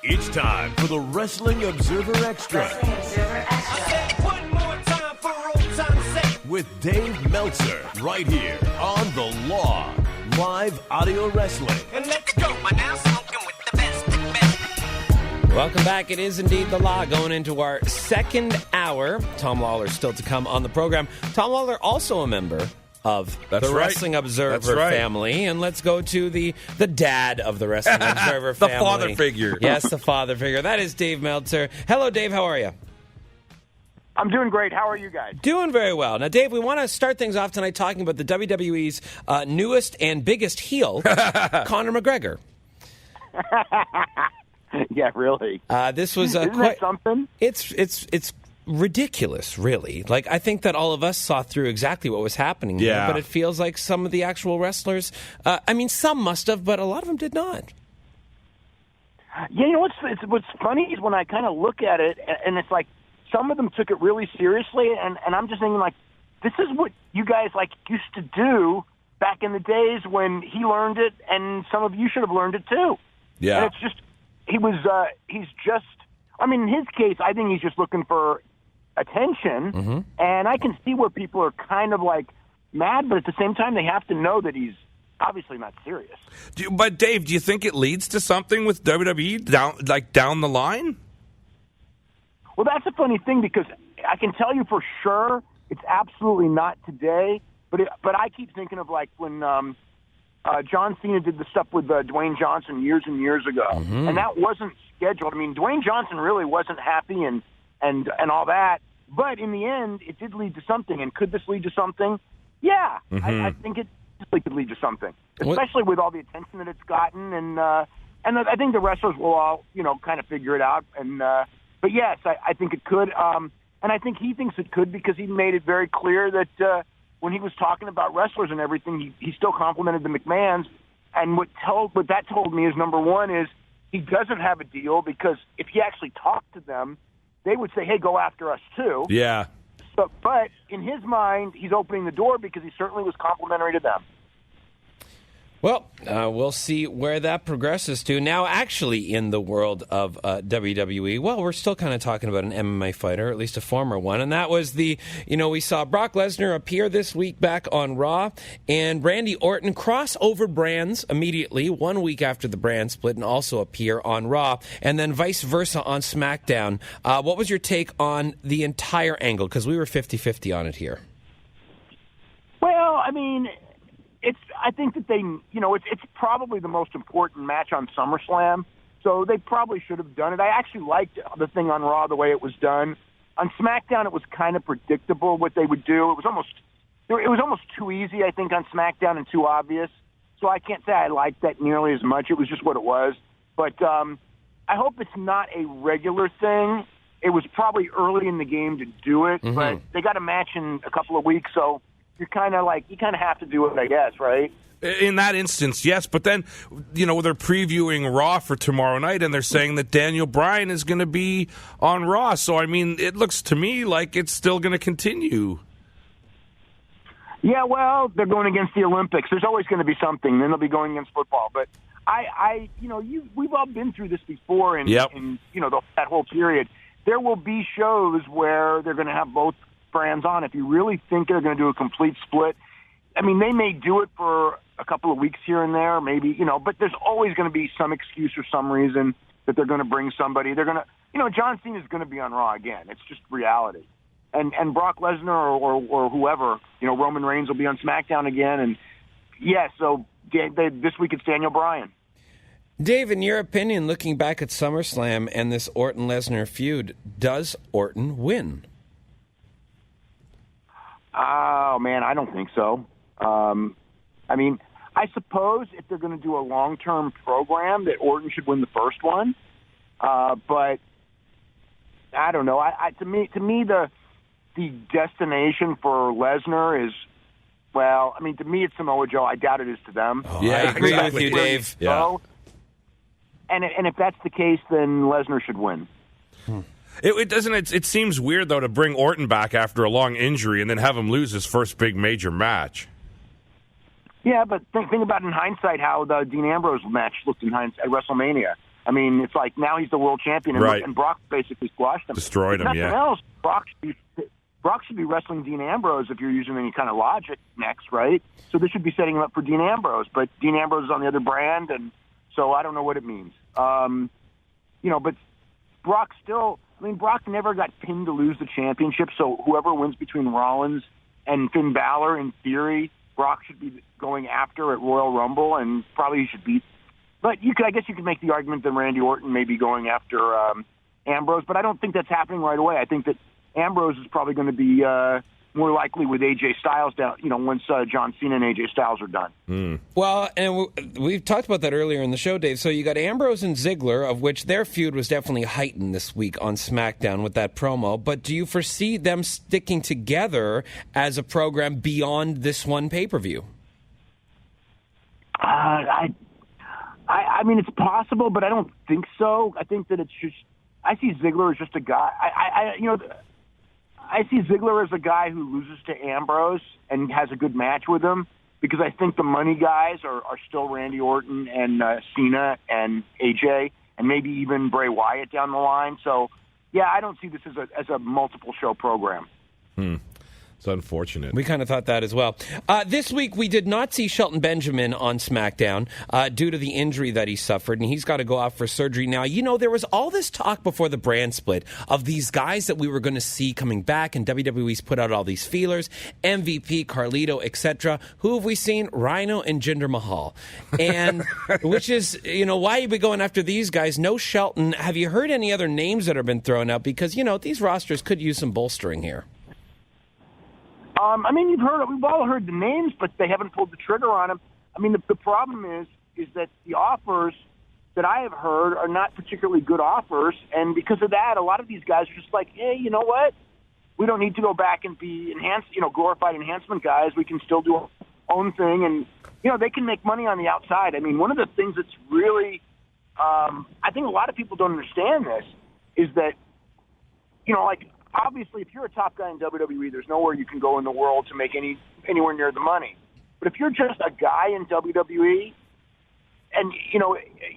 It's time for the Wrestling Observer Extra. One more time for old time's sake. With Dave Meltzer, right here on The Law. Live audio wrestling. And let's go. We're now smoking with the best. Welcome back. It is indeed The Law, going into our second hour. Tom Lawler still to come on the program. Tom Lawler, also a member of the Wrestling Observer family. And let's go to the dad of the Wrestling Observer family. The father figure. Yes, the father figure. That is Dave Meltzer. Hello, Dave. How are you? I'm doing great. How are you guys? Doing very well. Now, Dave, we want to start things off tonight talking about the WWE's newest and biggest heel, Conor McGregor. Yeah, really. This was Isn't that something? It's ridiculous, really. Like, I think that all of us saw through exactly what was happening here, but it feels like some of the actual wrestlers, some must have, but a lot of them did not. Yeah, you know what's funny is when I kind of look at it, and it's like some of them took it really seriously, and I'm just thinking, like, this is what you guys, like, used to do back in the days when he learned it, and some of you should have learned it too. Yeah. And it's just, he's just, in his case, I think he's just looking for attention, and I can see where people are kind of like mad, but at the same time they have to know that he's obviously not serious. But Dave, do you think it leads to something with WWE down the line? Well, that's a funny thing because I can tell you for sure it's absolutely not today, but I keep thinking of like when John Cena did the stuff with Dwayne Johnson years and years ago, and that wasn't scheduled. I mean, Dwayne Johnson really wasn't happy and all that. But in the end, it did lead to something. And could this lead to something? Yeah, I think it could lead to something, especially with all the attention that it's gotten. And I think the wrestlers will all, kind of figure it out. And but yes, I think it could. And I think he thinks it could because he made it very clear that when he was talking about wrestlers and everything, he still complimented the McMahons. And what that told me is, number one, is he doesn't have a deal because if he actually talked to them, they would say, hey, go after us too. Yeah. But in his mind, he's opening the door because he certainly was complimentary to them. Well, we'll see where that progresses to. Now, actually, in the world of WWE, well, we're still kind of talking about an MMA fighter, or at least a former one, and that was we saw Brock Lesnar appear this week back on Raw, and Randy Orton cross over brands immediately, 1 week after the brand split, and also appear on Raw, and then vice versa on SmackDown. What was your take on the entire angle? Because we were 50-50 on it here. Well, I think that it's probably the most important match on SummerSlam, so they probably should have done it. I actually liked the thing on Raw the way it was done. On SmackDown, it was kind of predictable what they would do. It was almost too easy, I think, on SmackDown and too obvious. So I can't say I liked that nearly as much. It was just what it was. But I hope it's not a regular thing. It was probably early in the game to do it, but they got a match in a couple of weeks, so you kind of have to do it, I guess, right? In that instance, yes. But then, they're previewing Raw for tomorrow night, and they're saying that Daniel Bryan is going to be on Raw. So, it looks to me like it's still going to continue. Yeah, well, they're going against the Olympics. There's always going to be something. Then they'll be going against football. But we've all been through this before, in that whole period. There will be shows where they're going to have both brands on. If you really think they're going to do a complete split, they may do it for a couple of weeks here and there, maybe, but there's always going to be some excuse or some reason that they're going to bring somebody. They're going to, John Cena is going to be on Raw again. It's just reality. And Brock Lesnar or whoever, Roman Reigns will be on SmackDown again. And so this week it's Daniel Bryan. Dave, in your opinion, looking back at SummerSlam and this Orton-Lesnar feud, does Orton win? Oh, man, I don't think so. I suppose if they're going to do a long-term program that Orton should win the first one. But I don't know. To me, the destination for Lesnar is, to me it's Samoa Joe. I doubt it is to them. Oh, yeah, I agree with you, Dave. Yeah. And if that's the case, then Lesnar should win. It seems weird, though, to bring Orton back after a long injury and then have him lose his first big major match. Yeah, but think about in hindsight how the Dean Ambrose match looked in hindsight at WrestleMania. I mean, it's like now he's the world champion, and, Right. and Brock basically squashed him. Destroyed If him, nothing yeah. else, Brock should be wrestling Dean Ambrose if you're using any kind of logic next, right? So this should be setting him up for Dean Ambrose, but Dean Ambrose is on the other brand, and so I don't know what it means. But Brock Brock never got pinned to lose the championship, so whoever wins between Rollins and Finn Balor, in theory, Brock should be going after at Royal Rumble, and probably he should beat. But I guess you could make the argument that Randy Orton may be going after Ambrose, but I don't think that's happening right away. I think that Ambrose is probably going to be more likely with AJ Styles down. Once John Cena and AJ Styles are done. Well, and we've talked about that earlier in the show, Dave. So you got Ambrose and Ziggler, of which their feud was definitely heightened this week on SmackDown with that promo. But do you foresee them sticking together as a program beyond this one pay-per-view? I mean, it's possible, but I don't think so. I think that it's just. I see Ziggler as just a guy. I see Ziggler as a guy who loses to Ambrose and has a good match with him, because I think the money guys are still Randy Orton and Cena and AJ and maybe even Bray Wyatt down the line. So, yeah, I don't see this as a multiple show program. It's unfortunate. We kind of thought that as well. This week, we did not see Shelton Benjamin on SmackDown due to the injury that he suffered, and he's got to go off for surgery now. There was all this talk before the brand split of these guys that we were going to see coming back, and WWE's put out all these feelers, MVP, Carlito, etc. Who have we seen? Rhino and Jinder Mahal. And which is, why are we going after these guys? No Shelton. Have you heard any other names that have been thrown out? Because, these rosters could use some bolstering here. We've all heard the names, but they haven't pulled the trigger on them. I mean, the problem is that the offers that I have heard are not particularly good offers, and because of that, a lot of these guys are just like, hey, you know what? We don't need to go back and be glorified enhancement guys. We can still do our own thing, and they can make money on the outside. I mean, one of the things that's really, I think a lot of people don't understand this, is that, obviously, if you're a top guy in WWE, there's nowhere you can go in the world to make anywhere near the money. But if you're just a guy in WWE, and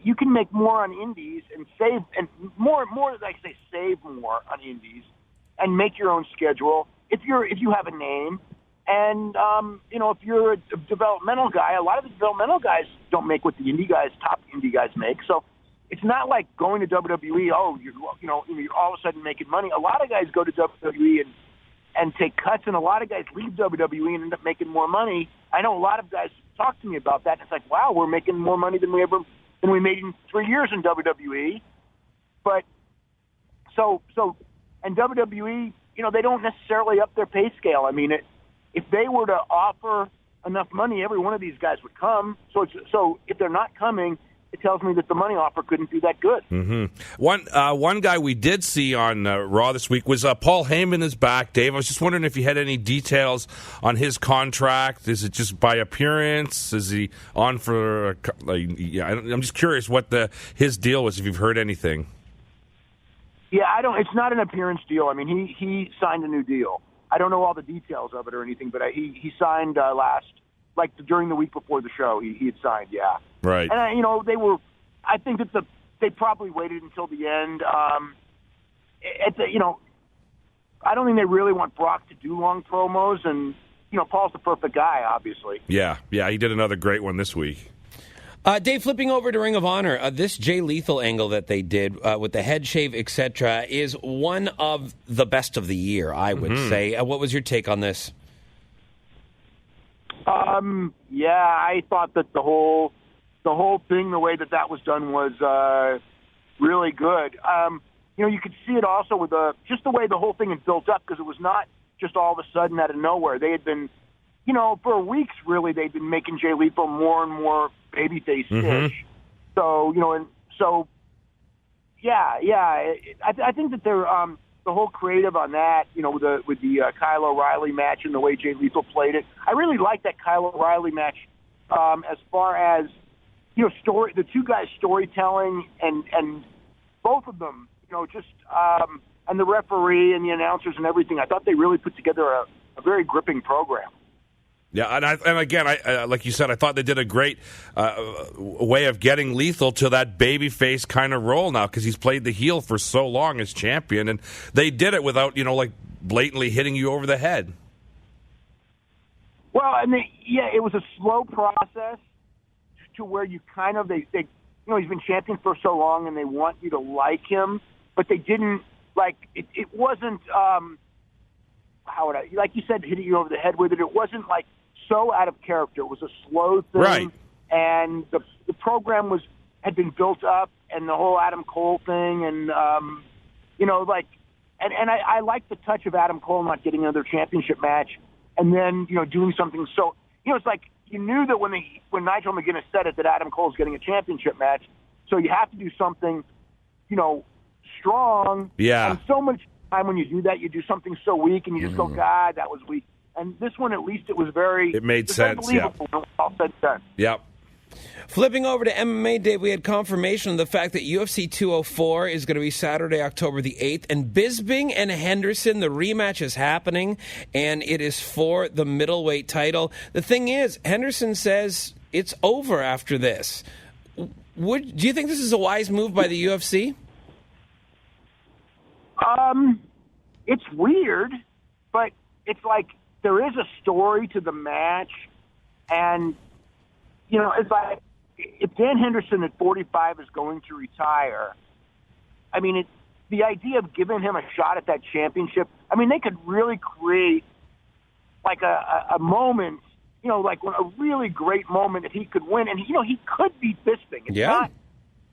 you can make more on indies and save, and more like I say, save more on indies, and make your own schedule. If you have a name, and if you're a developmental guy, a lot of the developmental guys don't make what the top indie guys make. So it's not like going to WWE. Oh, you're all of a sudden making money. A lot of guys go to WWE and take cuts, and a lot of guys leave WWE and end up making more money. I know a lot of guys talk to me about that. And it's like, wow, we're making more money than we made in 3 years in WWE. But and WWE, they don't necessarily up their pay scale. I mean, if they were to offer enough money, every one of these guys would come. So if they're not coming, it tells me that the money offer couldn't be that good. Mm-hmm. One guy we did see on Raw this week was Paul Heyman is back. Dave, I was just wondering if you had any details on his contract. Is it just by appearance? Is he on for? I'm just curious what his deal was. If you've heard anything. Yeah, I don't. It's not an appearance deal. I mean, he signed a new deal. I don't know all the details of it or anything, but he signed during the week before the show. He had signed. Yeah. Right. And, they were, I think that they probably waited until the end. I don't think they really want Brock to do long promos, and, Paul's the perfect guy, obviously. Yeah, he did another great one this week. Dave, flipping over to Ring of Honor, this Jay Lethal angle that they did with the head shave, etc., is one of the best of the year, I would say. What was your take on this? Yeah, I thought that the whole thing, the way that was done was really good. You could see it also with just the way the whole thing had built up, because it was not just all of a sudden out of nowhere. They had been, for weeks really, they'd been making Jay Lethal more and more babyface-ish. So, I think that they're the whole creative on that, with the Kyle O'Reilly match and the way Jay Lethal played it. I really like that Kyle O'Reilly match as far as, the two guys' storytelling and both of them, and the referee and the announcers and everything. I thought they really put together a very gripping program. Yeah, and again, I like you said, I thought they did a great way of getting Lethal to that babyface kind of role now, because he's played the heel for so long as champion, and they did it without, like, blatantly hitting you over the head. Well, it was a slow process to where you kind of they he's been champion for so long, and they want you to like him, but they didn't it wasn't how would I, like you said, hitting you over the head with it. It wasn't like so out of character. It was a slow thing, right? And the program had been built up, and the whole Adam Cole thing, and I like the touch of Adam Cole not getting another championship match, and then doing something so it's like you knew that when Nigel McGuinness said it that Adam Cole's getting a championship match, so you have to do something strong. Yeah. And so much time when you do that, you do something so weak, and you just go, God, that was weak. And this one, at least, it was very. It made sense. Yeah. All said and done. Yep. Flipping over to MMA, Dave, we had confirmation of the fact that UFC 204 is going to be Saturday, October the 8th, and Bisping and Henderson, the rematch is happening, and it is for the middleweight title. The thing is, Henderson says it's over after this. Do you think this is a wise move by the UFC? It's weird, but it's like there is a story to the match, and it's like if Dan Henderson at 45 is going to retire, I mean, the idea of giving him a shot at that championship, I mean, they could really create like a moment, like a really great moment that he could win, and he could beat Bisping.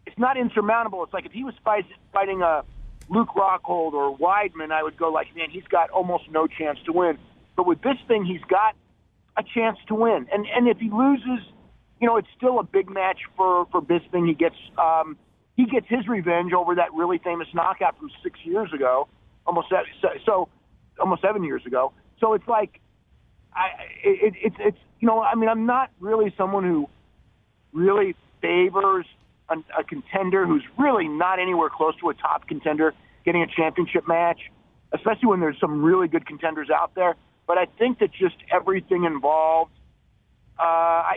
It's not insurmountable. It's like if he was fighting a Luke Rockhold or Weidman, I would go like, man, he's got almost no chance to win. But with Bisping, he's got a chance to win. And if he loses, it's still a big match for Bisping. He gets his revenge over that really famous knockout from 6 years ago, almost 7 years ago. So it's like, I'm not really someone who really favors a contender who's really not anywhere close to a top contender getting a championship match, especially when there's some really good contenders out there. But I think that just everything involved,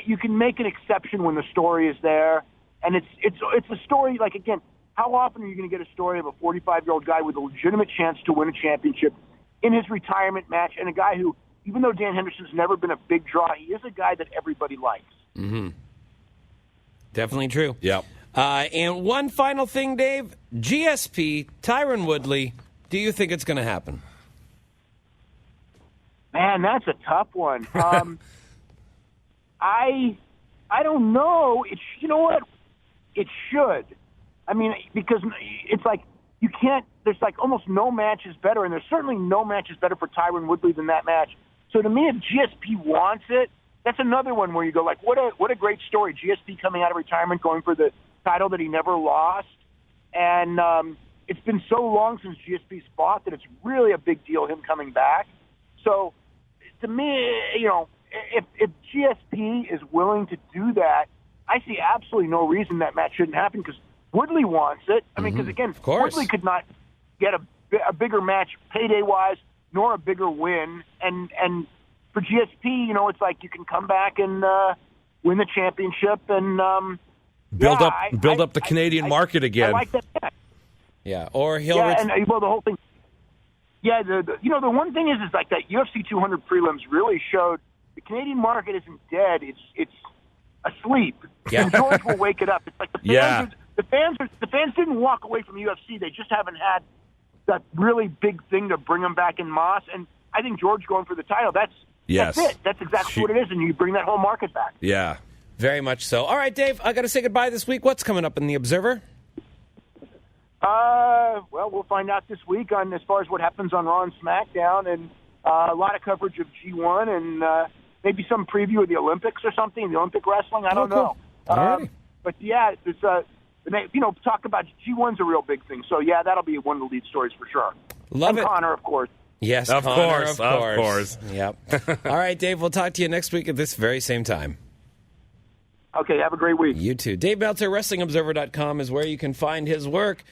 you can make an exception when the story is there. And it's a story, like, again, how often are you going to get a story of a 45-year-old guy with a legitimate chance to win a championship in his retirement match, and a guy who, even though Dan Henderson's never been a big draw, he is a guy that everybody likes. Mm-hmm. Definitely true. Yep. And one final thing, Dave. GSP, Tyron Woodley, do you think it's going to happen? Man, that's a tough one. I don't know. You know what? It should. I mean, because it's like you can't. There's like almost no match is better, and there's certainly no match is better for Tyron Woodley than that match. So to me, if GSP wants it, that's another one where you go like, what a great story. GSP coming out of retirement, going for the title that he never lost, and it's been so long since GSP's fought that it's really a big deal him coming back. So to me, if GSP is willing to do that, I see absolutely no reason that match shouldn't happen because Woodley wants it. I mean, because again, Woodley could not get a bigger match payday-wise, nor a bigger win. And for GSP, it's like you can come back and win the championship and build up the Canadian market again. I like that match. Yeah, or he'll. Yeah, and the whole thing. Yeah, the one thing is like that UFC 200 prelims really showed the Canadian market isn't dead; it's asleep. Yeah. And George will wake it up. It's like the fans didn't walk away from UFC; they just haven't had that really big thing to bring them back in Moss. And I think George going for the title. That's it. That's exactly what it is, and you bring that whole market back. Yeah, very much so. All right, Dave, I got to say goodbye this week. What's coming up in the Observer? Well, we'll find out this week on as far as what happens on Raw and SmackDown, and a lot of coverage of G1, and maybe some preview of the Olympics or something, the Olympic wrestling. I don't know. But yeah, it's talk about G1's a real big thing. So yeah, that'll be one of the lead stories for sure. Love it. Connor, of course. Yes, of Connor, course, of course. Yep. All right, Dave. We'll talk to you next week at this very same time. Okay, have a great week. You too. Dave Meltzer, WrestlingObserver.com is where you can find his work.